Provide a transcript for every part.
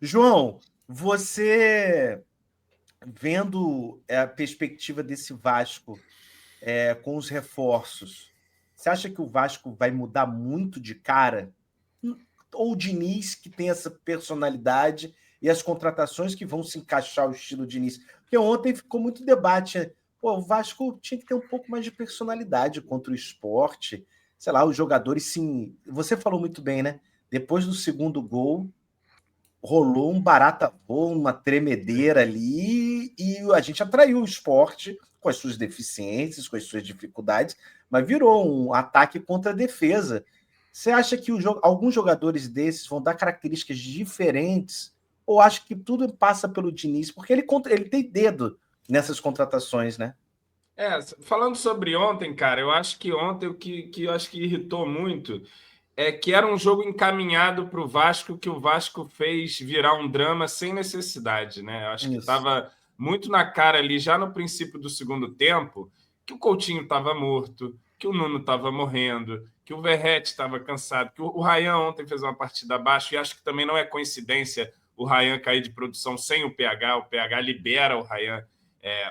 João, você vendo a perspectiva desse Vasco com os reforços, você acha que o Vasco vai mudar muito de cara? Ou o Diniz, que tem essa personalidade, e as contratações que vão se encaixar ao estilo Diniz? Porque ontem ficou muito debate. Né? Pô, o Vasco tinha que ter um pouco mais de personalidade contra o esporte. Sei lá, os jogadores, sim. Você falou muito bem, né? Depois do segundo gol, rolou um barata voa, uma tremedeira ali, e a gente atraiu o esporte com as suas deficiências, com as suas dificuldades, mas virou um ataque contra a defesa. Você acha que alguns jogadores desses vão dar características diferentes? Ou acha que tudo passa pelo Diniz? Porque ele tem dedo nessas contratações, né? Falando sobre ontem, cara, eu acho que ontem o que eu acho que irritou muito é que era um jogo encaminhado para o Vasco, que o Vasco fez virar um drama sem necessidade, né? Eu acho que Isso. estava muito na cara ali, já no princípio do segundo tempo, que o Coutinho estava morto, que o Nuno estava morrendo, que o Verratti estava cansado, que o Ryan ontem fez uma partida abaixo, e acho que também não é coincidência o Ryan cair de produção sem o PH libera o Ryan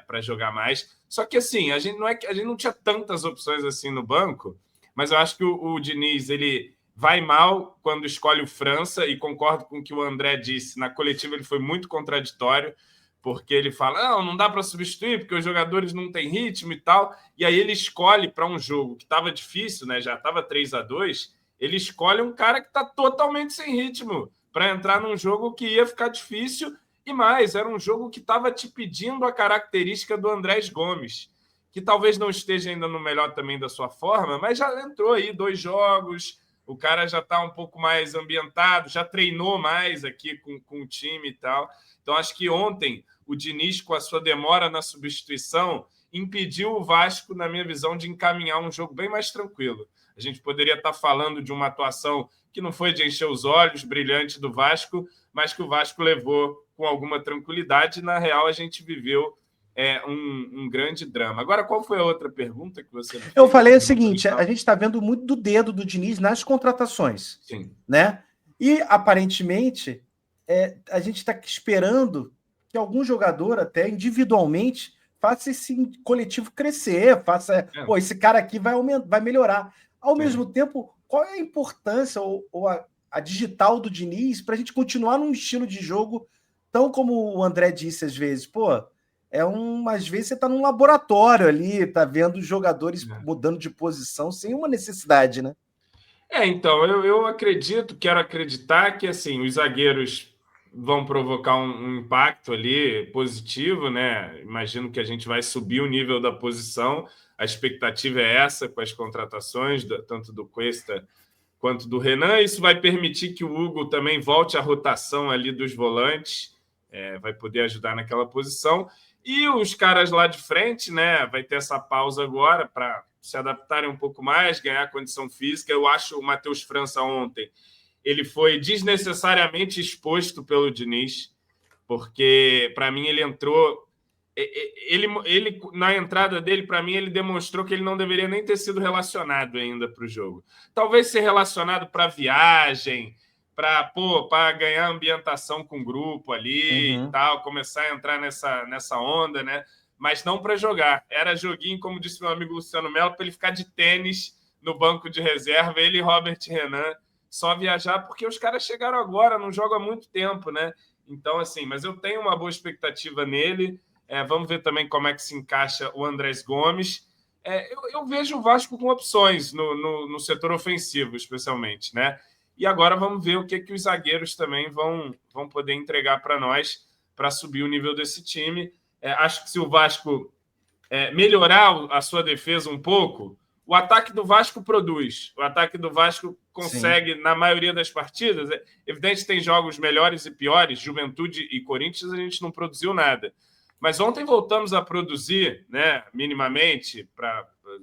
para jogar mais. Só que assim, a gente não tinha tantas opções assim no banco, mas eu acho que o Diniz, ele vai mal quando escolhe o França, e concordo com o que o André disse. Na coletiva ele foi muito contraditório, porque ele fala, não dá para substituir, porque os jogadores não têm ritmo e tal. E aí ele escolhe para um jogo que estava difícil, né? Já estava 3-2, ele escolhe um cara que está totalmente sem ritmo para entrar num jogo que ia ficar difícil. E mais, era um jogo que estava te pedindo a característica do Andrés Gomes, que talvez não esteja ainda no melhor também da sua forma, mas já entrou aí 2 jogos, o cara já está um pouco mais ambientado, já treinou mais aqui com o time e tal. Então, acho que ontem o Diniz, com a sua demora na substituição, impediu o Vasco, na minha visão, de encaminhar um jogo bem mais tranquilo. A gente poderia estar falando de uma atuação que não foi de encher os olhos, brilhante do Vasco, mas que o Vasco levou com alguma tranquilidade. Na real, a gente viveu um grande drama. Agora, qual foi a outra pergunta que você me fez? Eu falei o seguinte, a gente está vendo muito do dedo do Diniz nas contratações. Sim. Né? E, aparentemente, a gente está esperando que algum jogador, até individualmente, faça esse coletivo crescer, pô, esse cara aqui vai melhorar. Ao mesmo tempo, qual é a importância ou a digital do Diniz para a gente continuar num estilo de jogo tão como o André disse às vezes, pô, às vezes você está num laboratório ali, tá vendo os jogadores mudando de posição sem uma necessidade, né? Então, eu acredito, quero acreditar que assim, os zagueiros vão provocar um impacto ali positivo, né? Imagino que a gente vai subir o nível da posição. A expectativa é essa com as contratações, tanto do Cuesta quanto do Renan. Isso vai permitir que o Hugo também volte à rotação ali dos volantes, vai poder ajudar naquela posição. E os caras lá de frente, né? Vai ter essa pausa agora para se adaptarem um pouco mais, ganhar condição física. Eu acho o Matheus França ontem, ele foi desnecessariamente exposto pelo Diniz, porque para mim ele entrou, ele na entrada dele, para mim ele demonstrou que ele não deveria nem ter sido relacionado ainda para o jogo. Talvez ser relacionado para viagem, para ganhar ambientação com o grupo ali e tal, começar a entrar nessa onda, né? Mas não para jogar. Era joguinho, como disse meu amigo Luciano Melo, para ele ficar de tênis no banco de reserva, ele e Robert Renan, só viajar, porque os caras chegaram agora, não jogam há muito tempo, né? Então, assim, mas eu tenho uma boa expectativa nele. Vamos ver também como é que se encaixa o Andrés Gomes. Eu vejo o Vasco com opções no setor ofensivo, especialmente, né? E agora vamos ver o que os zagueiros também vão poder entregar para nós para subir o nível desse time. Acho que se o Vasco melhorar a sua defesa um pouco, o ataque do Vasco produz. O ataque do Vasco consegue, na maioria das partidas. É evidente que tem jogos melhores e piores. Juventude e Corinthians a gente não produziu nada. Mas ontem voltamos a produzir, né, minimamente.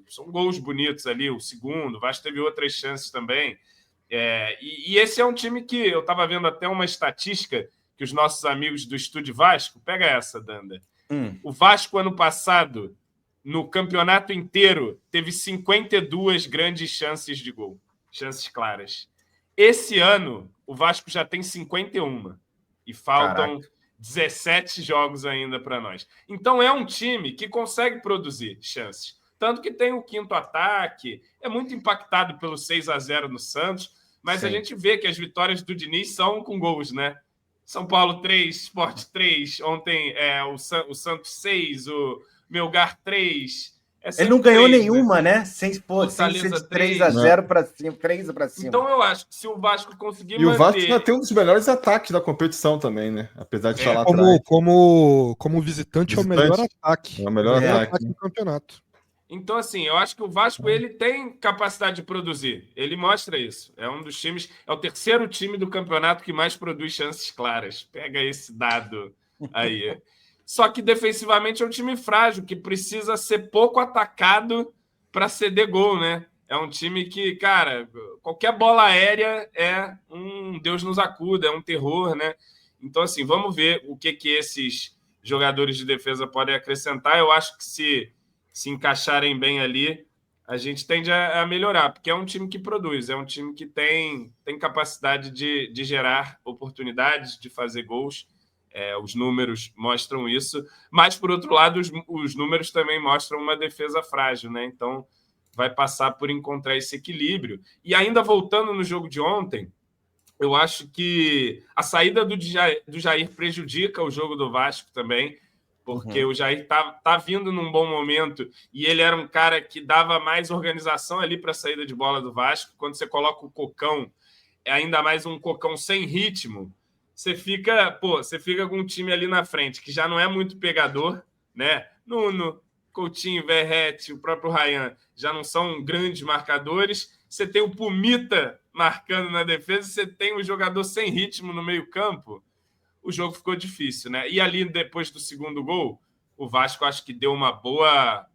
São gols bonitos ali, o segundo. O Vasco teve outras chances também. E esse é um time que eu estava vendo até uma estatística que os nossos amigos do Estúdio Vasco... Pega essa, Danda. O Vasco, ano passado, no campeonato inteiro, teve 52 grandes chances de gol. Chances claras. Esse ano, o Vasco já tem 51. E faltam 17 jogos ainda para nós. Então é um time que consegue produzir chances. Tanto que tem o quinto ataque, é muito impactado pelo 6-0 no Santos, mas a gente vê que as vitórias do Diniz são com gols, né? São Paulo 3, Sport 3, ontem o Santos 6, o Melgar 3. Ele não ganhou 3, nenhuma, né? Sem ser Fortaleza de 3-0 para cima, 3 para cima. Então eu acho que se o Vasco conseguir manter... E o Vasco já tem um dos melhores ataques da competição também, né? Apesar de estar lá atrás. Como visitante, é o melhor ataque. É o melhor ataque do campeonato. Então, assim, eu acho que o Vasco ele tem capacidade de produzir. Ele mostra isso. É um dos times... É o terceiro time do campeonato que mais produz chances claras. Pega esse dado aí. Só que defensivamente é um time frágil, que precisa ser pouco atacado para ceder gol, né? É um time que, cara, qualquer bola aérea é um Deus nos acuda, é um terror, né? Então, assim, vamos ver o que esses jogadores de defesa podem acrescentar. Eu acho que se encaixarem bem ali, a gente tende a melhorar, porque é um time que produz, é um time que tem capacidade de gerar oportunidades, de fazer gols. Os números mostram isso, mas, por outro lado, os números também mostram uma defesa frágil, né? Então, vai passar por encontrar esse equilíbrio. E ainda voltando no jogo de ontem, eu acho que a saída do Jair prejudica o jogo do Vasco também, porque o Jair tá vindo num bom momento e ele era um cara que dava mais organização ali para a saída de bola do Vasco. Quando você coloca o Cocão, ainda mais um Cocão sem ritmo, você fica com um time ali na frente que já não é muito pegador, né? Nuno, Coutinho, Verratti, o próprio Ryan já não são grandes marcadores. Você tem o Pumita marcando na defesa, você tem um jogador sem ritmo no meio-campo. O jogo ficou difícil, né? E ali, depois do segundo gol, o Vasco acho que deu uma boa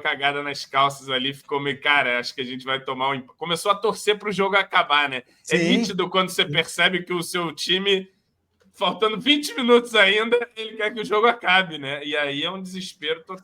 cagada nas calças ali, ficou meio, cara, acho que a gente vai tomar um... Começou a torcer para o jogo acabar, né? Sim. É nítido quando você percebe que o seu time, faltando 20 minutos ainda, ele quer que o jogo acabe, né? E aí é um desespero total.